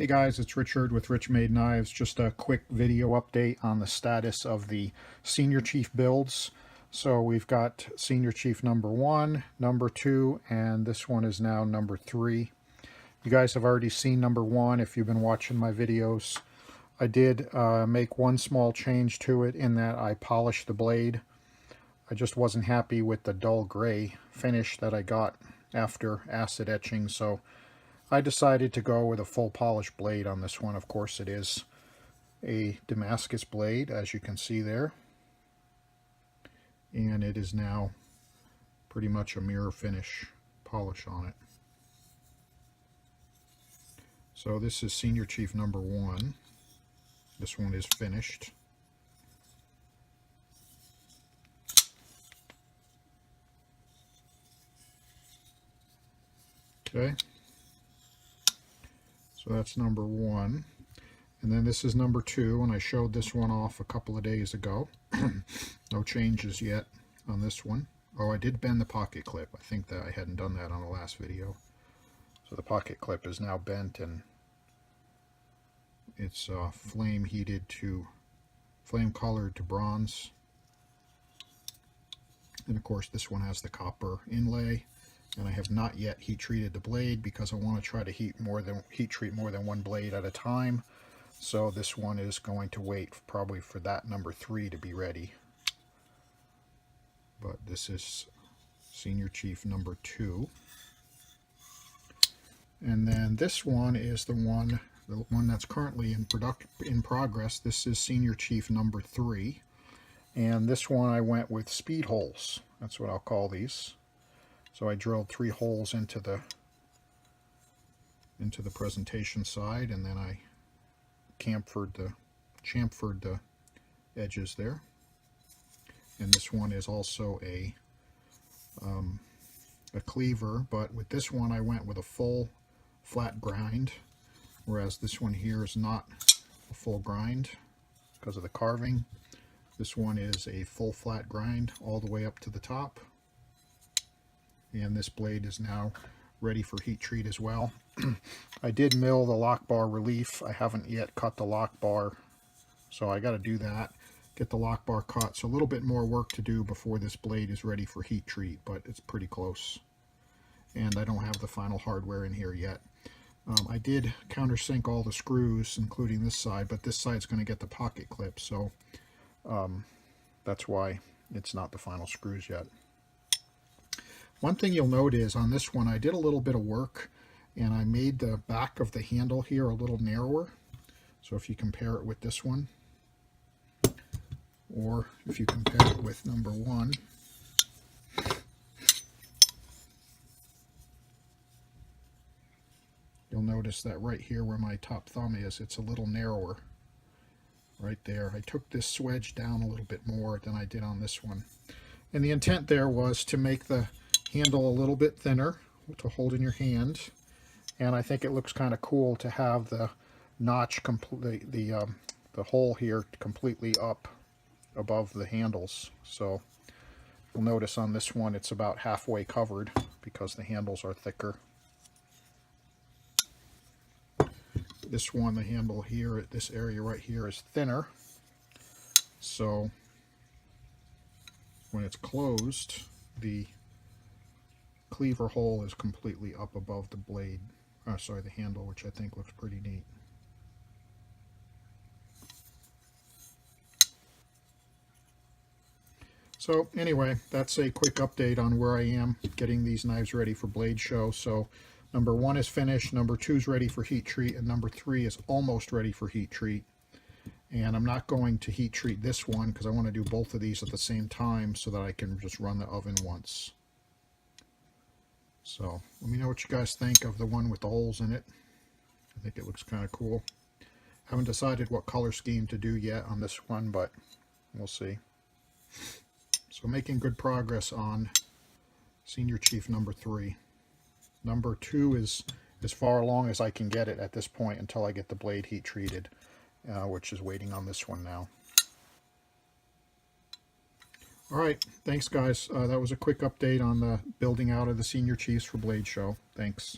Hey guys, it's Richard with RichMade Knives. Just a quick video update on the status of the Senior Chief builds. So we've got Senior Chief number 1, number 2, and this one is now number 3. You guys have already seen number 1 if you've been watching my videos. I did make one small change to it in that I polished the blade. I just wasn't happy with the dull gray finish that I got after acid etching, so I decided to go with a full polished blade on this one. Of course, it is a Damascus blade, as you can see there. And it is now pretty much a mirror finish polish on it. So this is Senior Chief number 1. This one is finished. Okay. So that's number 1. And then this is number 2, and I showed this one off a couple of days ago. No changes yet on this one. Oh, I did bend the pocket clip. I think that I hadn't done that on the last video. So the pocket clip is now bent, and it's flame colored to bronze. And of course this one has the copper inlay. And I have not yet heat treated the blade because I want to try to heat treat more than one blade at a time. So this one is going to wait probably for that number 3 to be ready. But this is Senior Chief number 2. And then this one is the one that's currently in progress. This is Senior Chief number 3. And this one I went with speed holes. That's what I'll call these. So I drilled 3 holes into the presentation side, and then I chamfered the edges there. And this one is also a cleaver, but with this one I went with a full flat grind, whereas this one here is not a full grind because of the carving. This one is a full flat grind all the way up to the top. And this blade is now ready for heat treat as well. I did mill the lock bar relief. I haven't yet cut the lock bar, so I got to do that, get the lock bar cut. So a little bit more work to do before this blade is ready for heat treat, but it's pretty close. And I don't have the final hardware in here yet. I did countersink all the screws, including this side, but this side's going to get the pocket clip, so that's why it's not the final screws yet. One thing you'll note is on this one I did a little bit of work, and I made the back of the handle here a little narrower. So if you compare it with this one, or if you compare it with number 1, you'll notice that right here where my top thumb is, it's a little narrower right there. I took this swedge down a little bit more than I did on this one. And the intent there was to make the handle a little bit thinner to hold in your hand, and I think it looks kind of cool to have the notch the hole here completely up above the handles. So you'll notice on this one it's about halfway covered because the handles are thicker. This one, the handle here at this area right here is thinner, so when it's closed, the cleaver hole is completely up above the blade, the handle, which I think looks pretty neat. So anyway, that's a quick update on where I am getting these knives ready for blade show. So number 1 is finished, number 2 is ready for heat treat, and number 3 is almost ready for heat treat. And I'm not going to heat treat this one because I want to do both of these at the same time so that I can just run the oven once. So let me know what you guys think of the one with the holes in it. I think it looks kind of cool. Haven't decided what color scheme to do yet on this one, but we'll see. So making good progress on Senior Chief number 3. Number 2 is as far along as I can get it at this point until I get the blade heat treated, which is waiting on this one now. All right, thanks guys. That was a quick update on the building out of the Senior Chiefs for Blade Show. Thanks.